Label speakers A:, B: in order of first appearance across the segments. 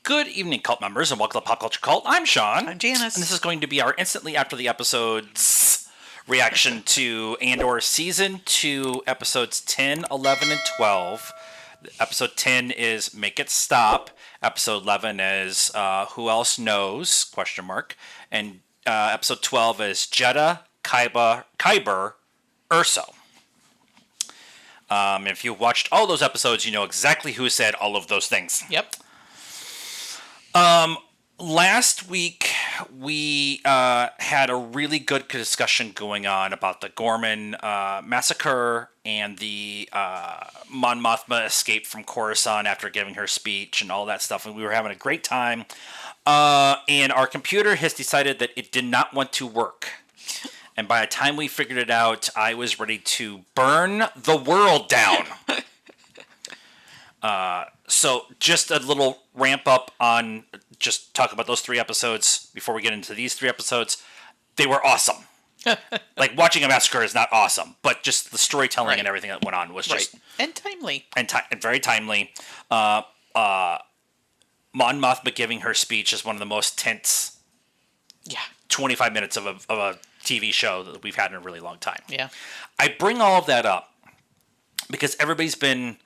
A: Good evening, cult members, and welcome to Pop Culture Cult. I'm Sean.
B: I'm Janice.
A: And this is going to be our instantly after the episodes reaction to ANDOR Season 2, Episodes 10, 11, and 12. Episode 10 is Make It Stop. Episode 11 is Who Else Knows? Question mark. And Episode 12 is Jeddah, Kyber, Urso. If you watched all those episodes, you know exactly who said all of those things.
B: Yep.
A: Last week, we had a really good discussion going on about the Gorman massacre and the Mon Mothma escape from Coruscant after giving her speech and all that stuff, and we were having a great time. And our computer has decided that it did not want to work. And by the time we figured it out, I was ready to burn the world down. So just a little ramp up on just talk about those 3 episodes before we get into these 3 episodes. They were awesome. Like, watching a massacre is not awesome, but just the storytelling and everything that went on was just...
B: And timely.
A: And very timely. Mon Mothma giving her speech is one of the most tense 25 minutes of a TV show that we've had in a really long time.
B: Yeah.
A: I bring all of that up because everybody's been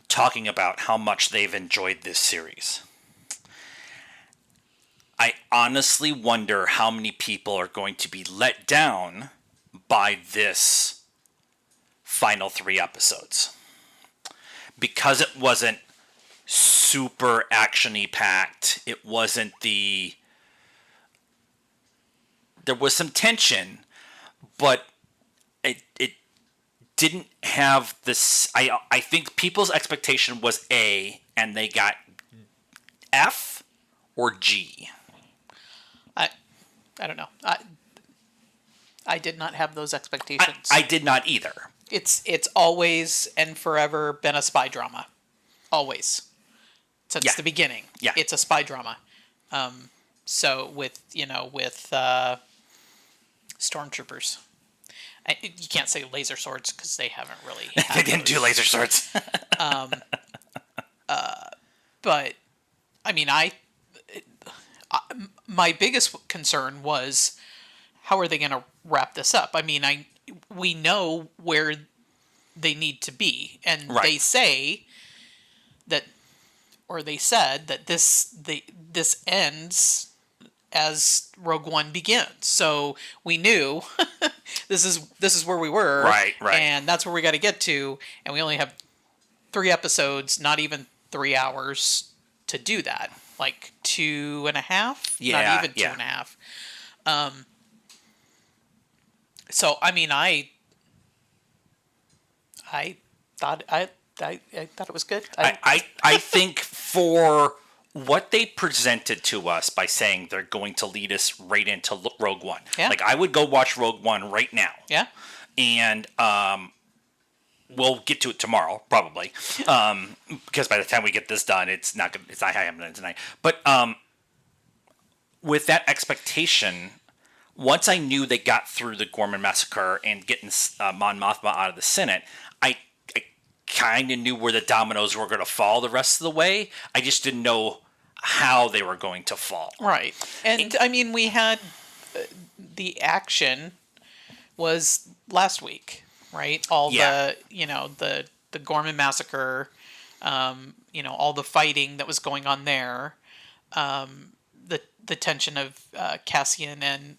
A: talking about how much they've enjoyed this series. I honestly wonder how many people are going to be let down by this final 3 episodes. Because it wasn't super action-y packed. It wasn't the... There was some tension, but it didn't have this... I think people's expectation was A, and they got F or G.
B: I don't know. I did not have those expectations.
A: I did not either.
B: It's always and forever been a spy drama. Always. Since the beginning.
A: Yeah.
B: It's a spy drama. So with stormtroopers. You can't say laser swords because they haven't really had
A: They didn't do laser swords.
B: But, I mean, my biggest concern was, how are they going to wrap this up? I mean, we know where they need to be, and they say that, or they said that this ends as Rogue One begins. So we knew this is where we were,
A: right,
B: and that's where we got to get to, and we only have 3 episodes, not even 3 hours to do that. Like 2.5?
A: Yeah,
B: not even 2.5. So I mean, I thought it was good.
A: I think for what they presented to us by saying they're going to lead us right into Rogue One.
B: Yeah.
A: Like, I would go watch Rogue One right now.
B: Yeah.
A: And we'll get to it tomorrow, probably, because by the time we get this done, it's not happening tonight. But with that expectation, once I knew they got through the Gorman massacre and getting Mon Mothma out of the Senate, I kind of knew where the dominoes were going to fall the rest of the way. I just didn't know how they were going to fall.
B: Right, and I mean, we had the action was last week. Right, all the Gorman massacre, all the fighting that was going on there, the tension of Cassian and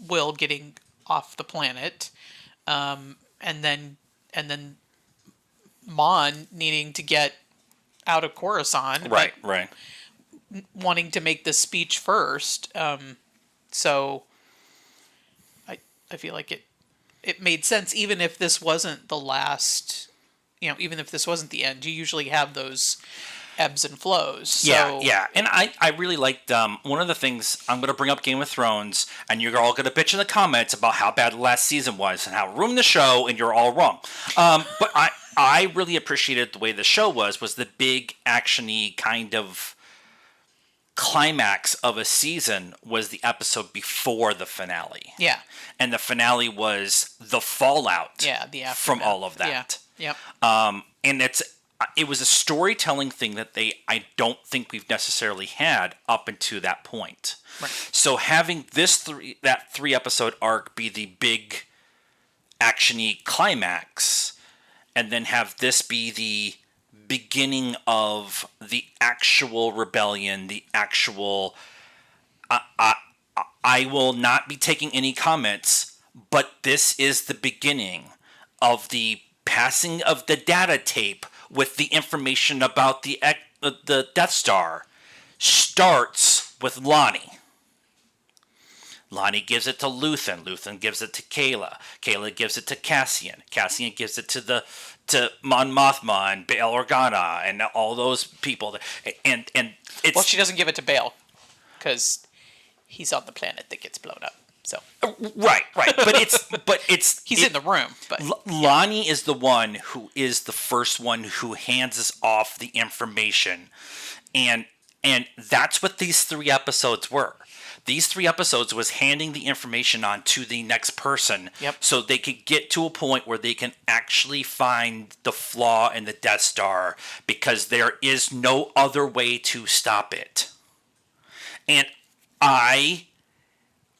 B: Will getting off the planet, and then Mon needing to get out of Coruscant,
A: right,
B: wanting to make the speech first. So I feel like it made sense, even if this wasn't the last, even if this wasn't the end. You usually have those ebbs and flows. So.
A: Yeah. And I really liked, one of the things, I'm going to bring up Game of Thrones, and you're all going to bitch in the comments about how bad the last season was and how it ruined the show, and you're all wrong. But I really appreciated the way the show was the big action-y kind of climax of a season was the episode before the finale.
B: Yeah.
A: And the finale was the fallout
B: the
A: from all of that.
B: Yeah. Yep.
A: And it was a storytelling thing that I don't think we've necessarily had up until that point.
B: Right.
A: So having that 3 episode arc be the big actiony climax, and then have this be the beginning of the actual rebellion, the actual. I will not be taking any comments, but this is the beginning of the passing of the data tape with the information about the Death Star. Starts with Lonnie. Lonnie gives it to Luthen. Luthen gives it to Kayla. Kayla gives it to Cassian. Cassian gives it to Mon Mothma and Bail Organa and all those people. And it's,
B: well, she doesn't give it to Bail because he's on the planet that gets blown up. So
A: right. But
B: he's in the room. But
A: Lonnie is the one who is the first one who hands us off the information, and that's what these 3 episodes were. These 3 episodes was handing the information on to the next person, so they could get to a point where they can actually find the flaw in the Death Star, because there is no other way to stop it. And I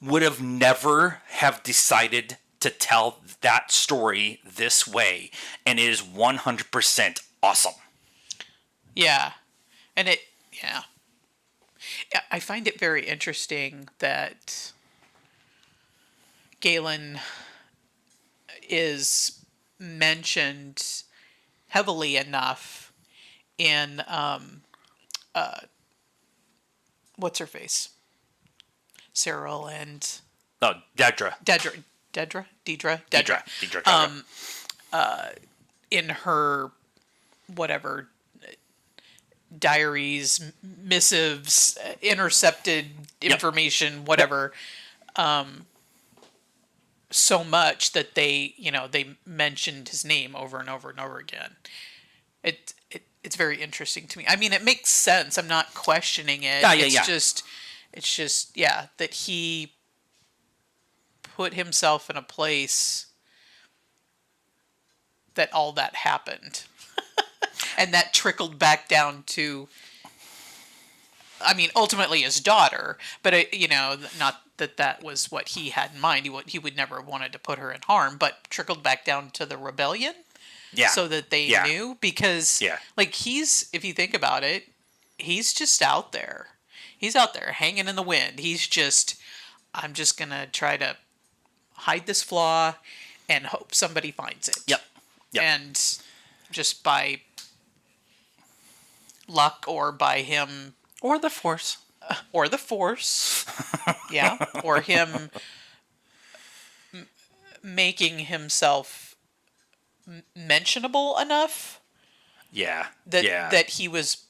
A: would have never have decided to tell that story this way, and it is 100% awesome.
B: Yeah, and yeah, I find it very interesting that Galen is mentioned heavily enough in what's her face, Cyril and
A: Dedra.
B: In her whatever diaries, missives, intercepted information, whatever, so much that they mentioned his name over and over and over again. It's very interesting to me. I mean, it makes sense. I'm not questioning it. It's just that he put himself in a place that all that happened. And that trickled back down to, I mean, ultimately his daughter, but not that was what he had in mind. He would never have wanted to put her in harm, but trickled back down to the rebellion.
A: Yeah.
B: So that they knew, because like if you think about it, he's just out there. He's out there hanging in the wind. I'm just going to try to hide this flaw and hope somebody finds it.
A: Yep.
B: And just by luck or by him.
A: Or the Force.
B: Or him making himself mentionable enough. That he was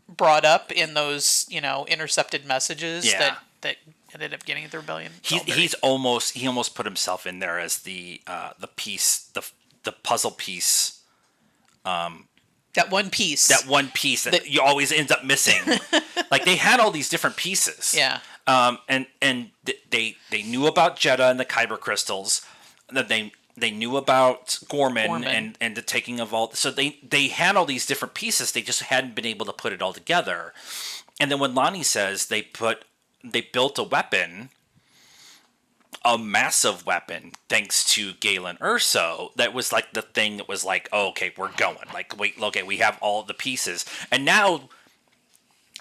B: brought up in those, intercepted messages that ended up getting the rebellion.
A: He almost put himself in there as the piece, the puzzle piece.
B: That one piece
A: that you always end up missing. Like, they had all these different pieces.
B: Yeah.
A: And they knew about Jeddah and the Kyber crystals. That they knew about Gorman. And the taking of all. So they had all these different pieces. They just hadn't been able to put it all together. And then when Lonnie says they built a weapon, a massive weapon, thanks to Galen Erso, that was like the thing that was like, oh, okay, we're going. Like, wait, okay, we have all the pieces. And now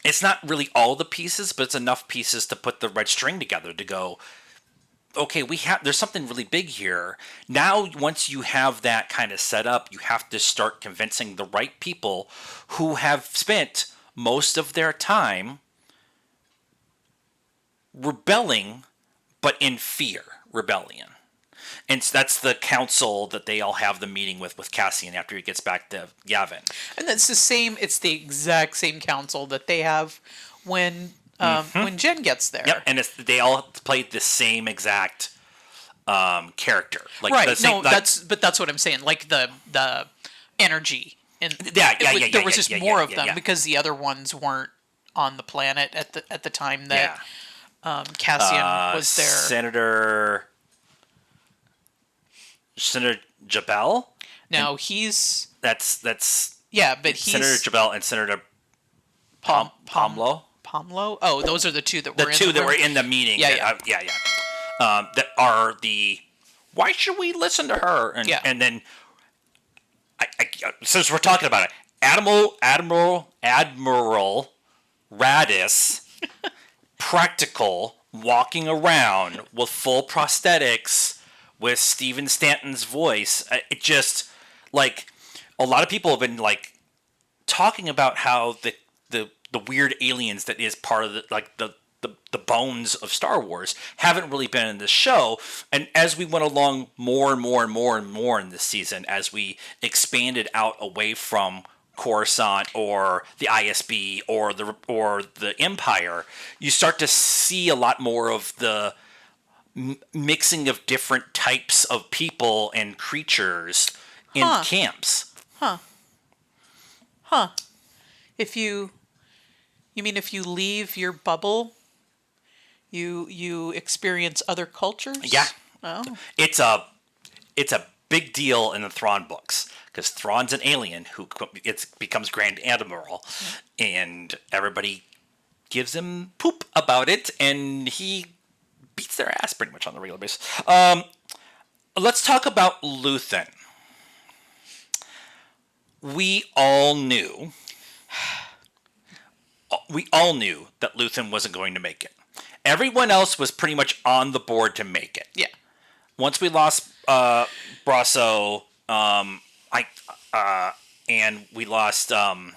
A: it's not really all the pieces, but it's enough pieces to put the red string together to go, okay, there's something really big here. Now, once you have that kind of set up, you have to start convincing the right people who have spent most of their time rebelling, but in fear rebellion. And that's the council that they all have the meeting with Cassian after he gets back to Yavin.
B: And it's the exact same council that they have when Jen gets there.
A: Yep, and they all played the same exact character. Like,
B: right.
A: That's
B: what I'm saying. Like the energy. And there was just more of them because the other ones weren't on the planet at the time that Cassian was there.
A: Senator Jabal?
B: No, he's
A: That's
B: Yeah, but he's
A: Senator Jabel and Senator Pomlo.
B: Pomlo. Oh, those are the two that
A: The
B: were
A: two
B: in the
A: that were
B: room.
A: in the meeting.
B: Yeah,
A: That are the. Why should we listen to her? And then, since we're talking about it, Admiral Radis, practical, walking around with full prosthetics, with Stephen Stanton's voice. It just like a lot of people have been like talking about how the weird aliens that is part of the bones of Star Wars haven't really been in the show. And as we went along more and more and more and more in this season, as we expanded out away from Coruscant or the ISB or the Empire, you start to see a lot more of the mixing of different types of people and creatures in camps.
B: If you mean if you leave your bubble, you experience other cultures?
A: Yeah.
B: Oh.
A: It's a big deal in the Thrawn books because Thrawn's an alien who becomes Grand Admiral, and everybody gives him poop about it, and he beats their ass pretty much on a regular basis. Let's talk about Luthen. We all knew that Luthen wasn't going to make it. Everyone else was pretty much on the board to make it.
B: Yeah.
A: Once we lost Brasso, and we lost who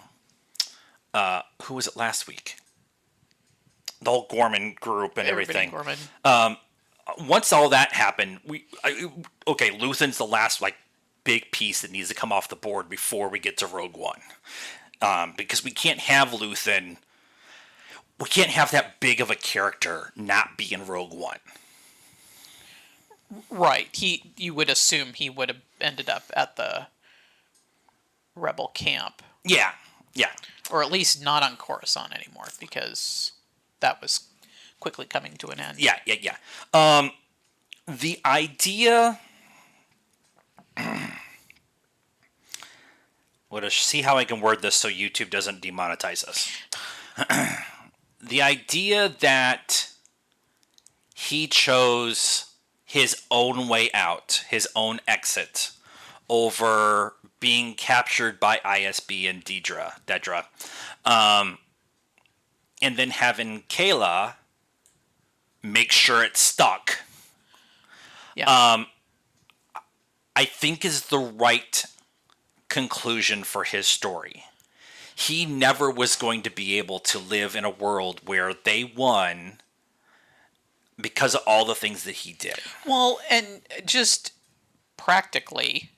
A: was it last week? The whole Gorman group and everything.
B: Gorman.
A: Once all that happened, Luthen's the last big piece that needs to come off the board before we get to Rogue One, because we can't have Luthen. We can't have that big of a character not be in Rogue One.
B: Right. You would assume he would have ended up at the Rebel camp.
A: Yeah.
B: Or at least not on Coruscant anymore, because that was quickly coming to an end.
A: Yeah. The idea... see how I can word this so YouTube doesn't demonetize us. The idea that he chose his own way out, his own exit, over being captured by ISB and Dedra, and then having Kayla make sure it stuck,
B: Yeah.
A: I think is the right conclusion for his story. He never was going to be able to live in a world where they won because of all the things that he did.
B: Well, and just practically,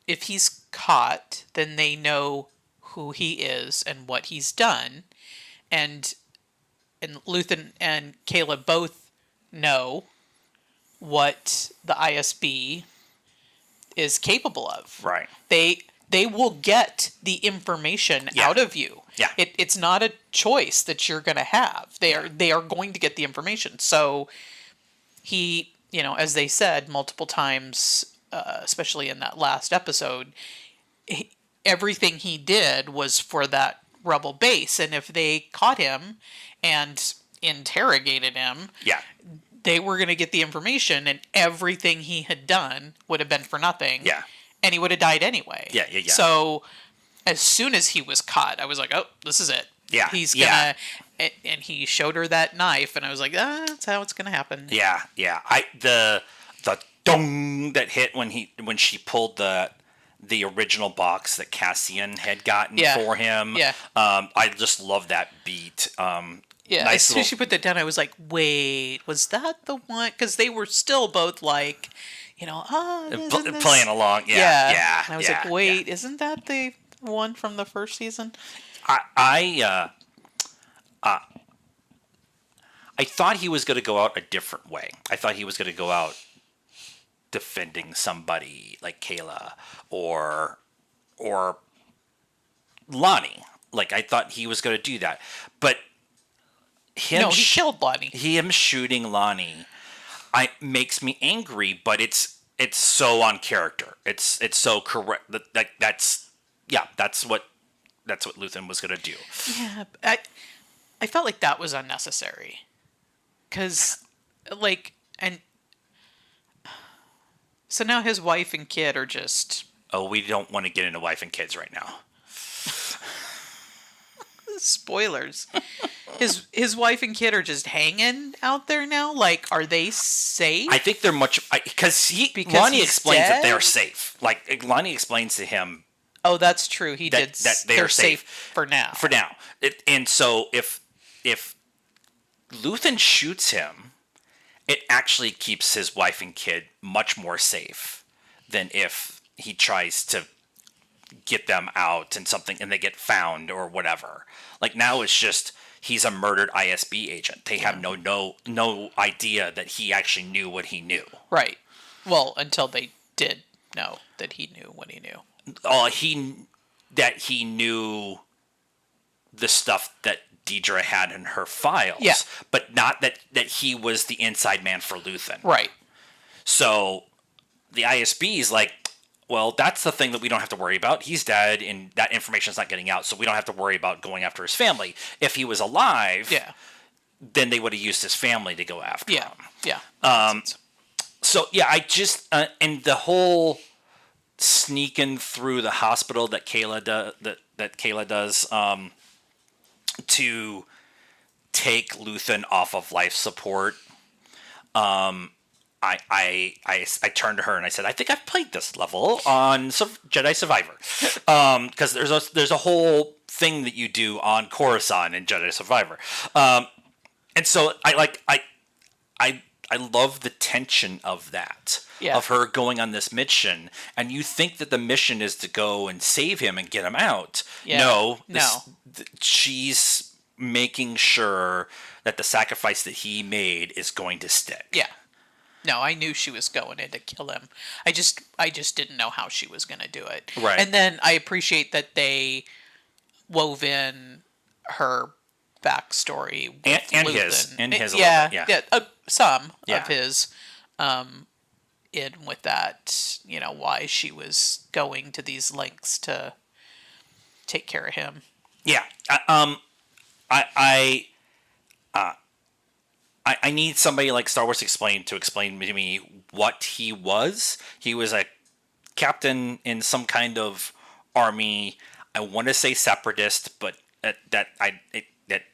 B: if he's caught, then they know who he is and what he's done, and Luthen and Caleb both know what the ISB is capable of.
A: Right.
B: They will get the information out of you.
A: Yeah.
B: It's not a choice that you're going to have. They are going to get the information. So he, as they said multiple times, especially in that last episode, everything he did was for that rebel base. And if they caught him and interrogated him, they were going to get the information, and everything he had done would have been for nothing.
A: Yeah.
B: And he would have died anyway.
A: Yeah.
B: So as soon as he was caught, I was like, oh, this is it.
A: Yeah.
B: He's going to... And he showed her that knife, and I was like, that's how it's going to happen.
A: Yeah. The dong that hit when she pulled the original box that Cassian had gotten for him.
B: Yeah.
A: I just love that beat.
B: Yeah,
A: nice
B: as soon as she put that down, I was like, wait, was that the one? Because they were still both like,
A: playing along. Yeah.
B: And I was like, wait, isn't that the one from the first season?
A: I thought he was going to go out a different way. I thought he was going to go out defending somebody like Kayla or Lonnie. Like, I thought he was going to do that. But he
B: killed Lonnie.
A: Him shooting Lonnie makes me angry, but it's it's so on character. It's so correct. That's what Luthen was gonna do.
B: Yeah, I felt like that was unnecessary. Because, like, and so now his wife and kid are just
A: Oh, we don't want to get into wife and kids right now.
B: spoilers. His wife and kid are just hanging out there now. Like, are they safe?
A: I think they're because Lonnie
B: he's
A: explains that they're
B: dead?
A: safe. Like Lonnie explains to him
B: Oh, that's true. He did.
A: that they
B: They're
A: are safe
B: for now.
A: for now. And so if Luthen shoots him, it actually keeps his wife and kid much more safe than if he tries to get them out and they get found or whatever. Like now it's just he's a murdered ISB agent. They have no idea that he actually knew what he knew.
B: Right. Well, until they did know that he knew what he knew.
A: He knew the stuff that Deidre had in her files.
B: Yeah.
A: But not that he was the inside man for Luthen.
B: Right.
A: So the ISB is like, well, that's the thing that we don't have to worry about. He's dead, and that information's not getting out, so we don't have to worry about going after his family. If he was alive, then they would have used his family to go after him.
B: Yeah.
A: So yeah, I just and the whole sneaking through the hospital that Kayla does to take Luthen off of life support. I turned to her and I said, I think I've played this level on Jedi Survivor, because there's a whole thing that you do on Coruscant in Jedi Survivor, and so I love the tension of that, of her going on this mission, and you think that the mission is to go and save him and get him out.
B: Yeah.
A: She's making sure that the sacrifice that he made is going to stick.
B: Yeah. No, I knew she was going in to kill him. I just didn't know how she was going to do it.
A: Right.
B: And then I appreciate that they wove in her backstory with
A: and
B: Luthen.
A: his
B: yeah,
A: a little bit,
B: some
A: Yeah.
B: of his in with that, why she was going to these lengths to take care of him.
A: Yeah. I need somebody like Star Wars to explain to me what he was. He was a captain in some kind of army. I want to say separatist, but that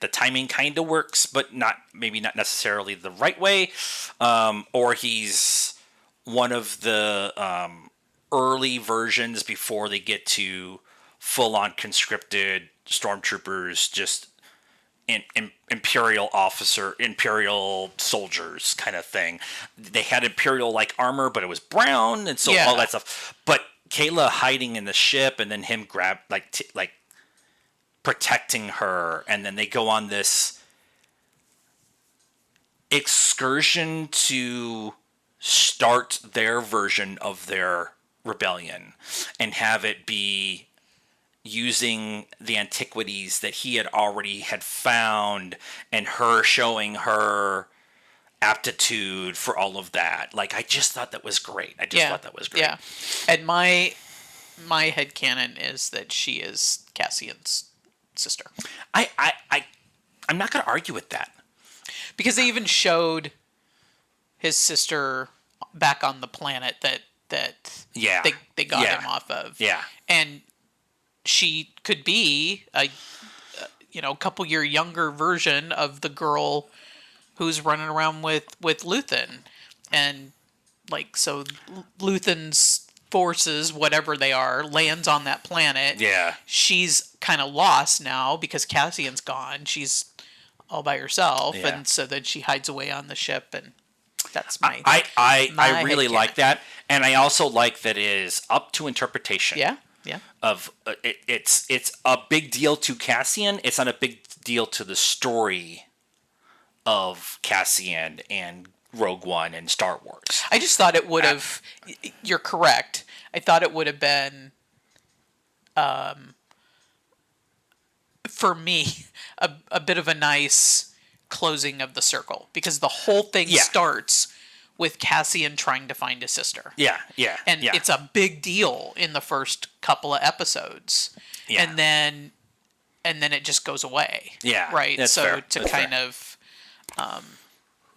A: the timing kind of works, but not necessarily the right way. Or he's one of the early versions before they get to full on conscripted stormtroopers, just imperial soldiers kind of thing. They had imperial like armor, but it was brown, and so all that stuff. But Kayla hiding in the ship, and then him protecting her, and then they go on this excursion to start their version of their rebellion and have it be using the antiquities that he already had found, and her showing her aptitude for all of that. Like, I just thought that was great.
B: Yeah. And my headcanon is that she is Cassian's sister.
A: I'm not going to argue with that.
B: Because they even showed his sister back on the planet that they got him off of.
A: Yeah.
B: And she could be a couple year younger version of the girl who's running around with Luthen. And so Luthen's forces, whatever they are, lands on that planet.
A: Yeah.
B: She's kind of lost now because Cassian's gone. She's all by herself.
A: Yeah.
B: And so then she hides away on the ship, and that's my
A: I really like that. And I also like that it is up to interpretation.
B: Yeah.
A: Of it's a big deal to Cassian. It's not a big deal to the story of Cassian and Rogue One and Star Wars.
B: I just thought it would have. You're correct. I thought it would have been, for me, a bit of a nice closing of the circle, because the whole thing starts with Cassian trying to find his sister.
A: Yeah.
B: And it's a big deal in the first couple of episodes.
A: Yeah.
B: And then it just goes away.
A: Yeah.
B: Right.
A: That's
B: so
A: fair.
B: to
A: That's
B: kind
A: fair.
B: of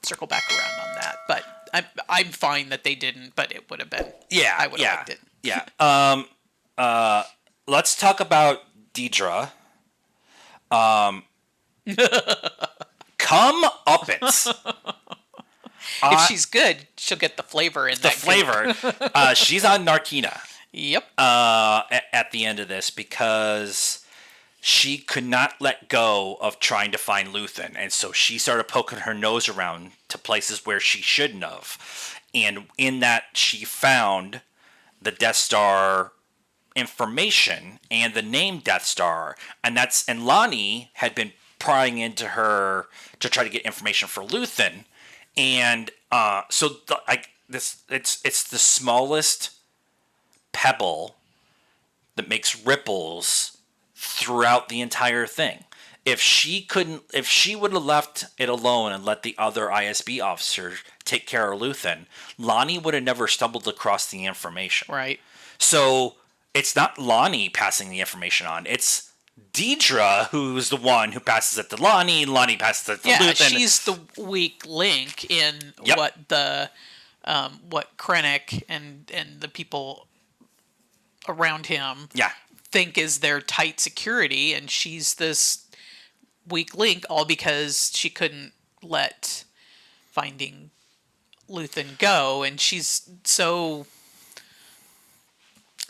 B: circle back around on that. But I'm fine that they didn't, but it would have been.
A: Yeah.
B: I would have liked it.
A: Yeah. Let's talk about Deidre. Come uppance.
B: If she's good, she'll get the flavor in
A: The
B: that
A: flavor. She's on Narkina.
B: Yep.
A: At the end of this because she could not let go of trying to find Luthen, and so she started poking her nose around to places where she shouldn't have. And in that, she found the Death Star information and the name Death Star, and Lonnie had been prying into her to try to get information for Luthen, and it's the smallest pebble that makes ripples throughout the entire thing. If she would have left it alone and let the other ISB officers take care of Luthen, Lonnie would have never stumbled across the information.
B: Right.
A: So it's not Lonnie passing the information on. It's Deidre who's the one who passes it to Lonnie. Lonnie passes it to Luthen.
B: She's the weak link in
A: Yep.
B: what Krennic and the people around him think is their tight security, and she's this weak link, all because she couldn't let finding Luthen go, and she's so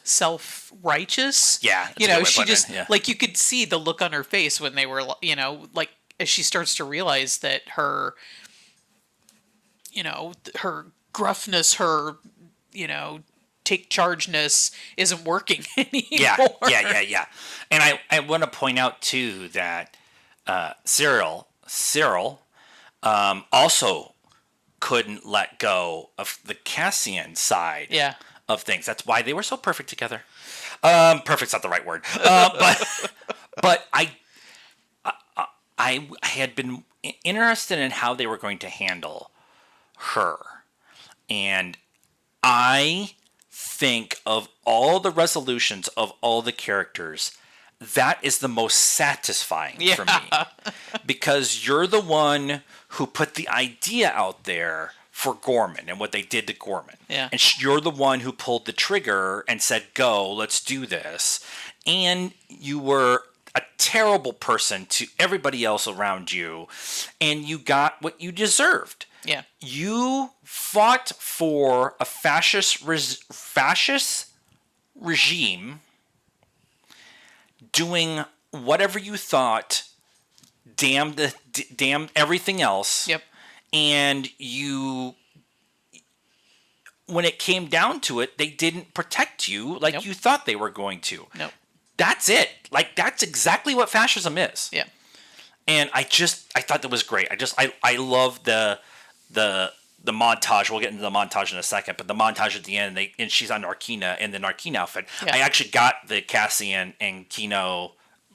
B: self-righteous.
A: Yeah,
B: she just like, you could see the look on her face when they were, like, as she starts to realize that her gruffness, her take chargeness isn't working anymore.
A: Yeah. And I want to point out too that Cyril also couldn't let go of the Cassian side of things. That's why they were so perfect together. Perfect's not the right word, but I had been interested in how they were going to handle her, and I think of all the resolutions of all the characters, that is the most satisfying for me, because you're the one who put the idea out there for Gorman and what they did to Gorman.
B: Yeah.
A: And you're the one who pulled the trigger and said, go, let's do this. And you were a terrible person to everybody else around you, and you got what you deserved.
B: Yeah.
A: You fought for a fascist regime doing whatever you thought damned everything else.
B: Yep.
A: And you, when it came down to it, they didn't protect you like you thought they were going to.
B: Nope.
A: That's it. Like, that's exactly what fascism is.
B: Yeah.
A: And I thought that was great. I love the montage. We'll get into the montage in a second, but the montage at the end, and she's on Narkina in the Narkina outfit.
B: Yeah.
A: I actually got the Cassian and Kino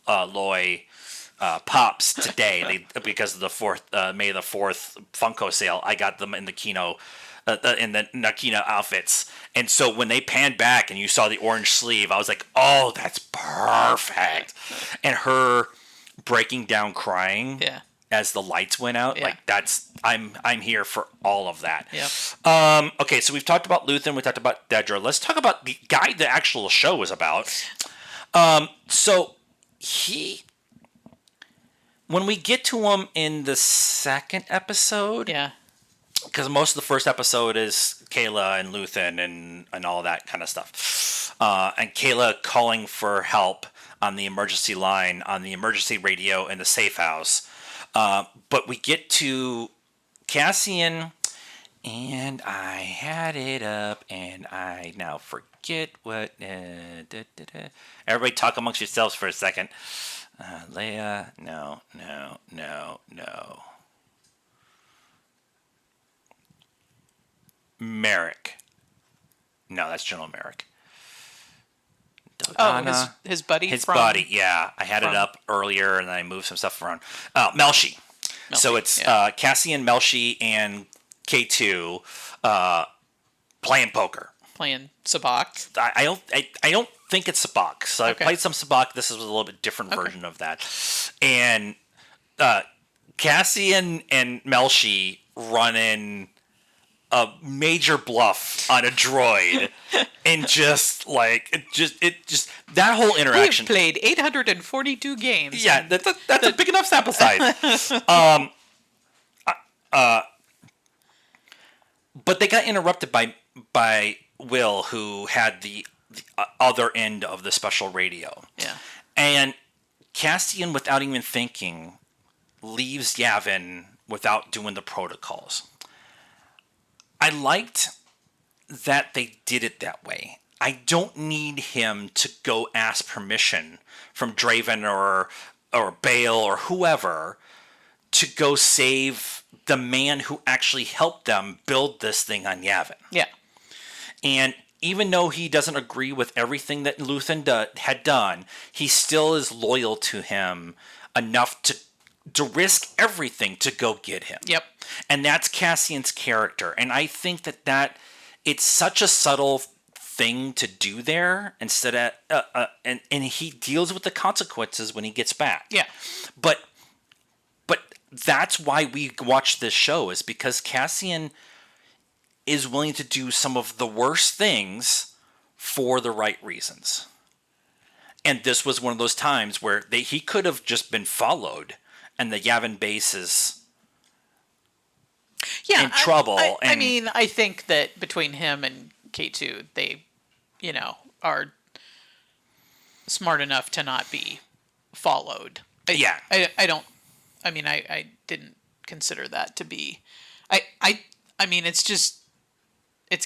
A: Loy pops today because of the May the 4th Funko sale. I got them in the Kino in the Narkina outfits, and so when they panned back and you saw the orange sleeve, I was like, oh, that's perfect. And her breaking down crying as the lights went out, like, that's, I'm here for all of that.
B: Yep.
A: Okay, so we've talked about Luthen, we talked about Dedra. Let's talk about the guy the actual show is about. So when we get to him in the second episode, because most of the first episode is Kayla and Luthen and all that kind of stuff, and Kayla calling for help on the emergency line, on the emergency radio in the safe house. But we get to Cassian, and I had it up, and I now forget what... Everybody talk amongst yourselves for a second. Leia, no. Merrick. No, that's General Merrick.
B: Oh, his buddy?
A: His buddy, yeah. I had it up earlier, and then I moved some stuff around. Melshi. So it's Cassian, Melshi, and K2 playing poker.
B: Playing sabacc.
A: I don't think it's sabacc. So
B: Okay.
A: I played some sabacc. This is a little bit different version of that. And Cassian and Melshi running a major bluff on a droid, and just that whole
B: We've
A: interaction.
B: played 842 games.
A: Yeah, that's a big enough sample size. But they got interrupted by Will, who had the other end of the special radio.
B: Yeah.
A: And Castian, without even thinking, leaves Yavin without doing the protocols. I liked that they did it that way. I don't need him to go ask permission from Draven or Bale or whoever to go save the man who actually helped them build this thing on Yavin.
B: Yeah.
A: And even though he doesn't agree with everything that Luthen had done, he still is loyal to him enough to risk everything to go get him.
B: Yep.
A: And that's Cassian's character. And I think that it's such a subtle thing to do there, instead of and he deals with the consequences when he gets back.
B: Yeah.
A: But that's why we watch this show, is because Cassian is willing to do some of the worst things for the right reasons. And this was one of those times where he could have just been followed, and the Yavin base is in trouble.
B: I mean, I think that between him and K2, they, are smart enough to not be followed. I didn't consider that to be. I mean, it's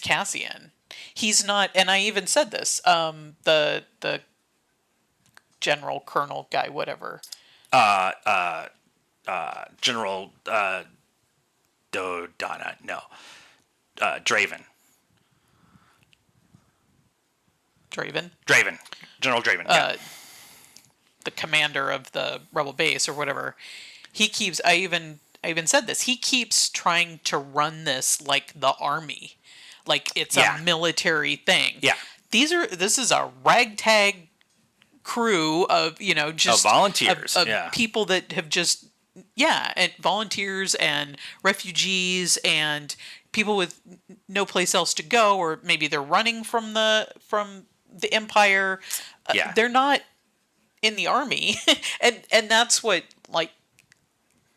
B: Cassian. He's not, and I even said this. The general, colonel guy, whatever.
A: General Dodonna, no, Draven, General Draven. Yeah.
B: The commander of the rebel base or whatever. He keeps. I even said this. He keeps trying to run this like the army, like it's a military thing.
A: Yeah.
B: This is a ragtag crew of just
A: of volunteers,
B: of people that have just and volunteers and refugees and people with no place else to go, or maybe they're running from the Empire. They're not in the army, and that's what, like,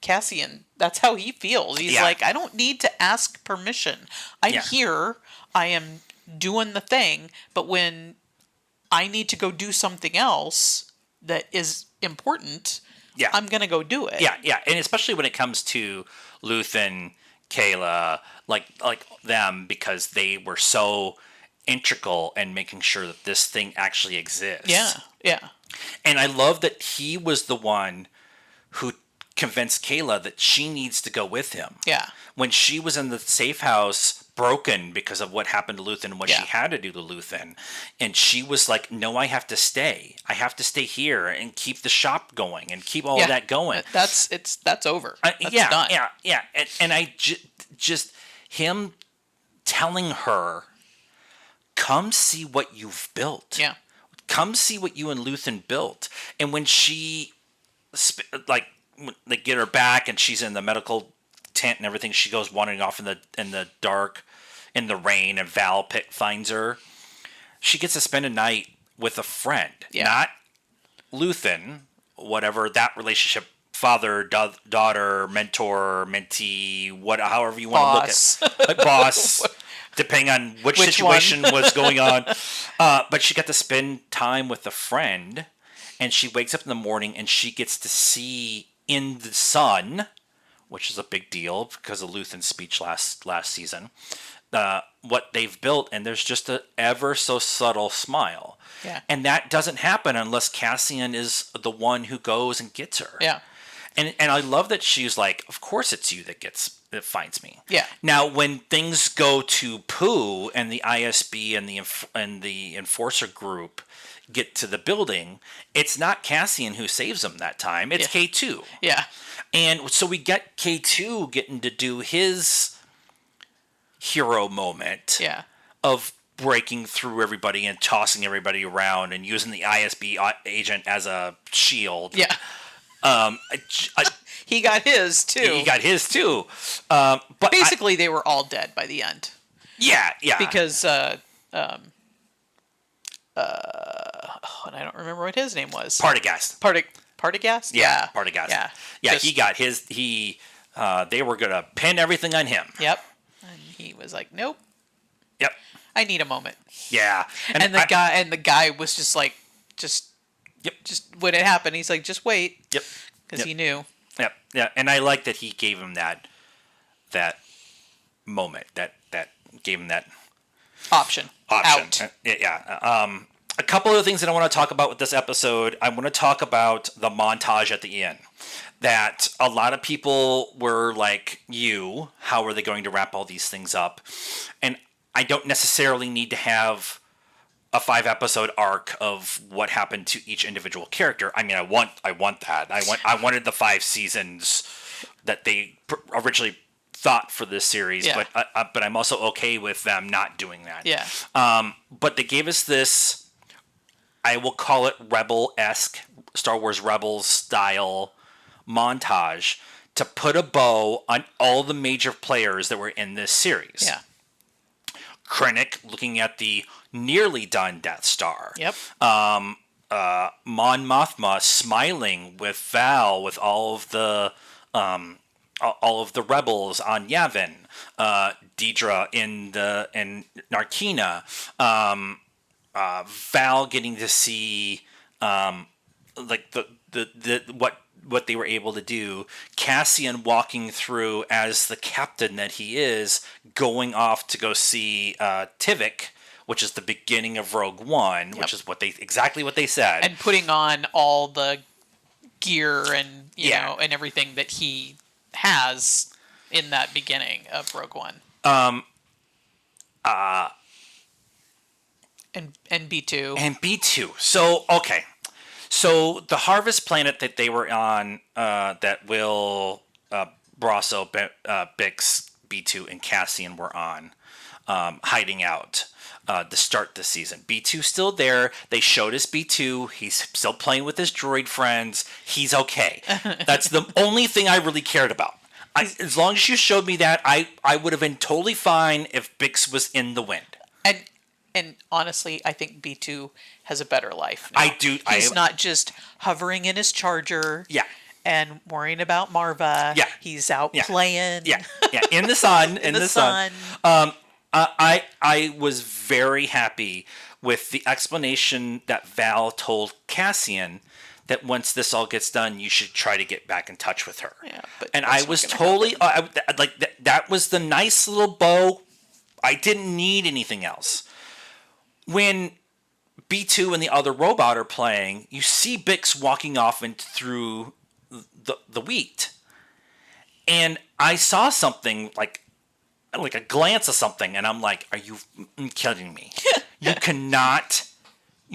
B: Cassian, that's how he feels. He's like, I don't need to ask permission. I'm here. I am doing the thing. But when I need to go do something else that is important, I'm going to go do it.
A: Yeah. And especially when it comes to Luthen, Kayla, like them, because they were so integral in making sure that this thing actually exists.
B: Yeah.
A: And I love that he was the one who convinced Kayla that she needs to go with him.
B: Yeah.
A: When she was in the safe house, broken because of what happened to Luthen and what she had to do to Luthen, and she was like, no, I have to stay. I have to stay here and keep the shop going and keep all of that going.
B: That's over. That's done.
A: Yeah. And I just him telling her, come see what you've built.
B: Yeah.
A: Come see what you and Luthen built. And when she, when they get her back and she's in the medical tent and everything, she goes wandering off in the dark, in the rain, and Val finds her. She gets to spend a night with a friend, not Luthen, whatever that relationship, father, daughter, mentor, mentee, however you want to look at, boss. Depending on which situation was going on. But she got to spend time with a friend, and she wakes up in the morning and she gets to see in the sun, which is a big deal because of Luthen's speech last season, what they've built, and there's just an ever so subtle smile.
B: Yeah. And
A: that doesn't happen unless Cassian is the one who goes and gets her.
B: Yeah.
A: And I love that she's like, of course it's you that finds me.
B: Yeah.
A: Now, when things go to poo and the ISB and the Enforcer group get to the building, it's not Cassian who saves them that time. It's K2.
B: Yeah.
A: And so we get K2 getting to do his hero moment
B: Yeah.
A: of breaking through everybody and tossing everybody around and using the ISB agent as a shield.
B: Yeah.
A: I,
B: He got his too.
A: he got his too. But
B: Basically, they were all dead by the end.
A: Yeah.
B: Because and I don't remember what his name was.
A: Partagast.
B: Partagast?
A: Yeah, Partagast.
B: Yeah.
A: Yeah, he got his. They were gonna pin everything on him.
B: Yep. And he was like, "Nope,
A: Yep.
B: I need a moment."
A: Yeah.
B: And the guy was just like, just when it happened, he's like, "Just wait."
A: Yep.
B: Because he knew.
A: Yep. Yeah. And I like that he gave him that moment. That gave him that
B: Option. Out.
A: Yeah. A couple of things that I want to talk about with this episode. I want to talk about the montage at the end. That a lot of people were like, how are they going to wrap all these things up? And I don't necessarily need to have a 5-episode arc of what happened to each individual character. I mean, I want that. I wanted the 5 seasons that they originally thought for this series,
B: Yeah.
A: but I'm also okay with them not doing that.
B: Yeah.
A: But they gave us this, I will call it Rebel-esque, Star Wars Rebels style montage to put a bow on all the major players that were in this series.
B: Yeah.
A: Krennic looking at the nearly done Death Star.
B: Yep.
A: Mon Mothma smiling with Val with all of the rebels on Yavin. Deidre in Narkina. Val getting to see like the what they were able to do. Cassian walking through as the captain that he is, going off to go see Tivik, which is the beginning of Rogue One, which is exactly what they said,
B: and putting on all the gear and you know and everything that he has in that beginning of Rogue One. And B2.
A: And B2. So, okay. So, the Harvest Planet that they were on, that Will, Brasso, Bix, B2, and Cassian were on, hiding out to start the season. B2's still there. They showed us B2. He's still playing with his droid friends. He's okay. That's the only thing I really cared about. As long as you showed me that, I would have been totally fine if Bix was in the wind.
B: And honestly, I think B2 has a better life now.
A: I do.
B: He's not just hovering in his charger.
A: Yeah.
B: And worrying about Marva.
A: Yeah.
B: He's out playing.
A: Yeah. In the sun. in the sun. I was very happy with the explanation that Val told Cassian that once this all gets done, you should try to get back in touch with her.
B: Yeah, but
A: and I was totally that was the nice little bow. I didn't need anything else. When B2 and the other robot are playing, you see Bix walking off through the wheat, and I saw something like a glance of something, and I'm like, "Are you kidding me? You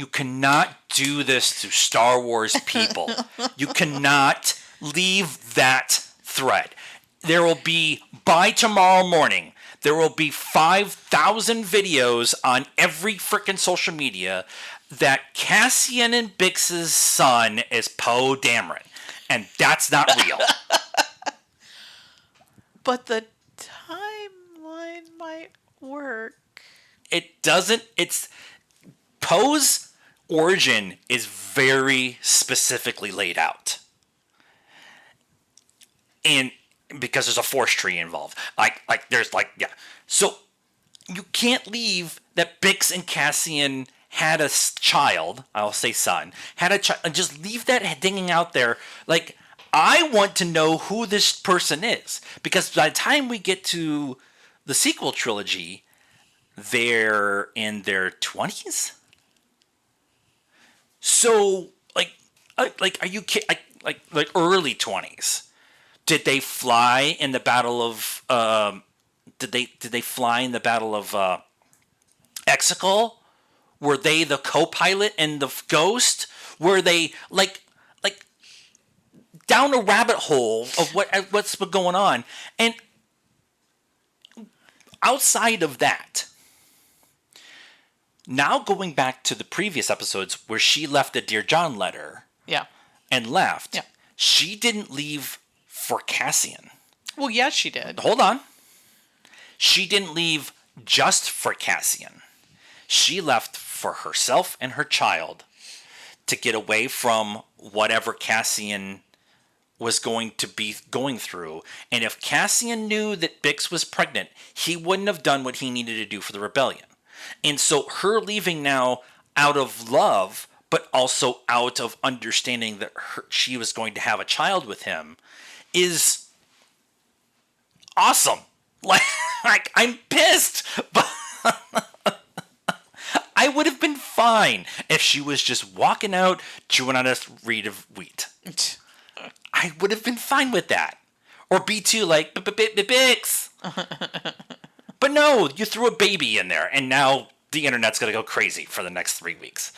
A: cannot do this to Star Wars people. You cannot leave that thread. There will be, by tomorrow morning, there will be 5,000 videos on every frickin' social media that Cassian and Bix's son is Poe Dameron. And that's not real."
B: But the timeline might work.
A: It doesn't. It's Poe's origin is very specifically laid out. And because there's a force tree involved. So you can't leave that Bix and Cassian had a child, I'll say son, had a child, and just leave that hanging out there. Like, I want to know who this person is. Because by the time we get to the sequel trilogy, they're in their 20s? So, are you kidding? Like early 20s? Did they fly in the battle of? Did they fly in the battle of Exegol? Were they the co-pilot and the Ghost? Were they like down a rabbit hole of what's been going on? And outside of that, now going back to the previous episodes where she left the Dear John letter
B: Yeah.
A: and left,
B: Yeah.
A: she didn't leave for Cassian.
B: Well, yes, she did.
A: Hold on. She didn't leave just for Cassian. She left for herself and her child to get away from whatever Cassian was going to be going through. And if Cassian knew that Bix was pregnant, he wouldn't have done what he needed to do for the rebellion. And so her leaving now out of love, but also out of understanding that she was going to have a child with him, is awesome. Like I'm pissed, but I would have been fine if she was just walking out, chewing on a reed of wheat. I would have been fine with that. Or B2 like, Bix. But no, you threw a baby in there, and now the internet's going to go crazy for the next 3 weeks.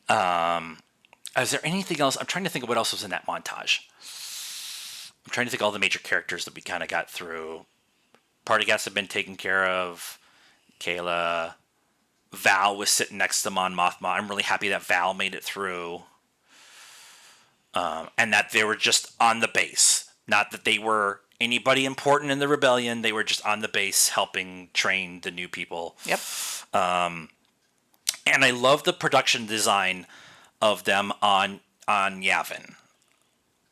A: Is there anything else? I'm trying to think of what else was in that montage. I'm trying to think of all the major characters that we kind of got through. Party guests have been taken care of. Kayla. Val was sitting next to Mon Mothma. I'm really happy that Val made it through. And that they were just on the base. Not that they were anybody important in the rebellion. They were just on the base helping train the new people.
B: Yep.
A: And I love the production design of them on Yavin.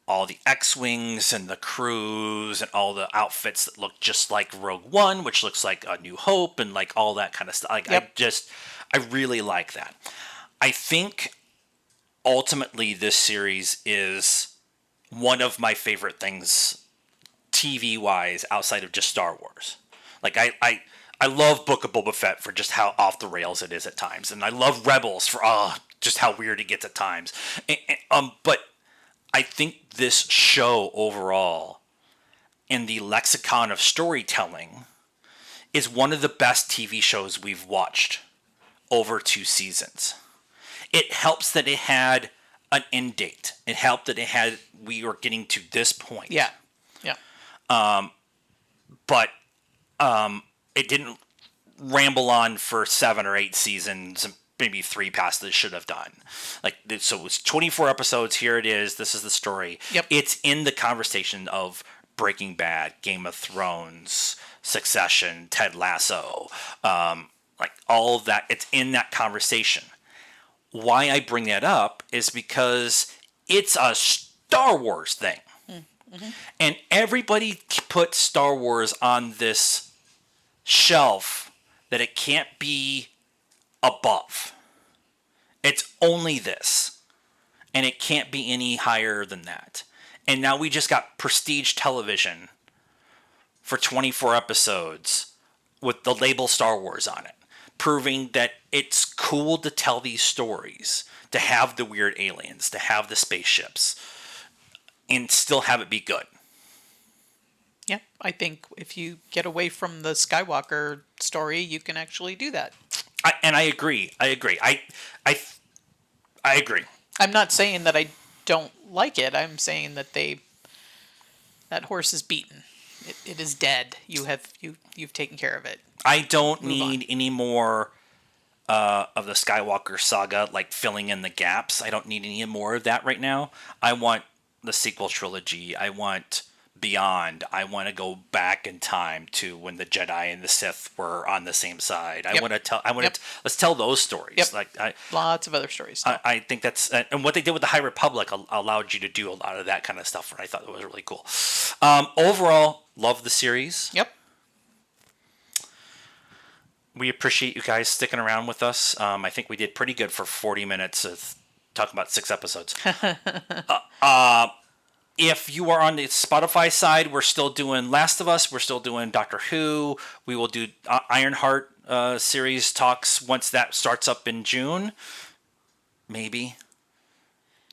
A: All the X-Wings and the crews and all the outfits that look just like Rogue One, which looks like A New Hope and like all that kind of stuff. Like,
B: yep.
A: I really like that. I think ultimately this series is one of my favorite things TV-wise outside of just Star Wars. Like I love Book of Boba Fett for just how off the rails it is at times. And I love Rebels for just how weird it gets at times. But I think this show overall, in the lexicon of storytelling, is one of the best TV shows we've watched over 2 seasons. It helps that it had an end date. It helped that we were getting to this point.
B: Yeah. Yeah.
A: But it didn't ramble on for 7 or 8 seasons, maybe 3 past that it should have done. So it was 24 episodes. Here it is. This is the story.
B: Yep.
A: It's in the conversation of Breaking Bad, Game of Thrones, Succession, Ted Lasso, like all of that. It's in that conversation. Why I bring that up is because it's a Star Wars thing. Mm-hmm. And everybody put Star Wars on this shelf that it can't be above. It's only this. And it can't be any higher than that. And now we just got prestige television for 24 episodes with the label Star Wars on it, proving that it's cool to tell these stories, to have the weird aliens, to have the spaceships, and still have it be good.
B: Yeah, I think if you get away from the Skywalker story, you can actually do that.
A: I agree. I agree.
B: I'm not saying that I don't like it. I'm saying that that horse is beaten. It is dead. You've taken care of it.
A: I don't need any more of the Skywalker saga, like filling in the gaps. I don't need any more of that right now. I want the sequel trilogy. I want Beyond. I want to go back in time to when the Jedi and the Sith were on the same side.
B: Yep.
A: Let's tell those stories.
B: Yep. Lots of other stories.
A: I think that's and what they did with the High Republic allowed you to do a lot of that kind of stuff. And I thought it was really cool. Overall, love the series.
B: Yep.
A: We appreciate you guys sticking around with us. I think we did pretty good for 40 minutes of talking about 6 episodes. If you are on the Spotify side, we're still doing Last of Us. We're still doing Doctor Who. We will do Ironheart series talks once that starts up in June. Maybe.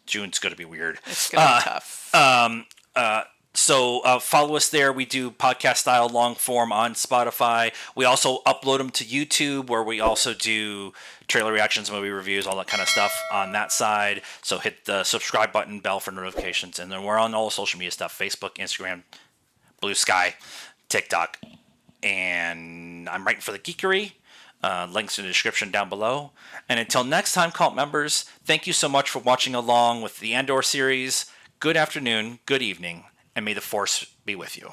A: June's going to be weird.
B: It's going to be tough.
A: So follow us there. We do podcast style long form on Spotify. We also upload them to YouTube, where we also do trailer reactions, movie reviews, all that kind of stuff on that side. So hit the subscribe button, bell for notifications, and then we're on all social media stuff: Facebook, Instagram, Blue Sky, TikTok, and and I'm writing for the Geekery. Links in the description down below. And until next time, Cult members, thank you so much for watching along with the ANDOR series. Good afternoon, good evening, and may the Force be with you.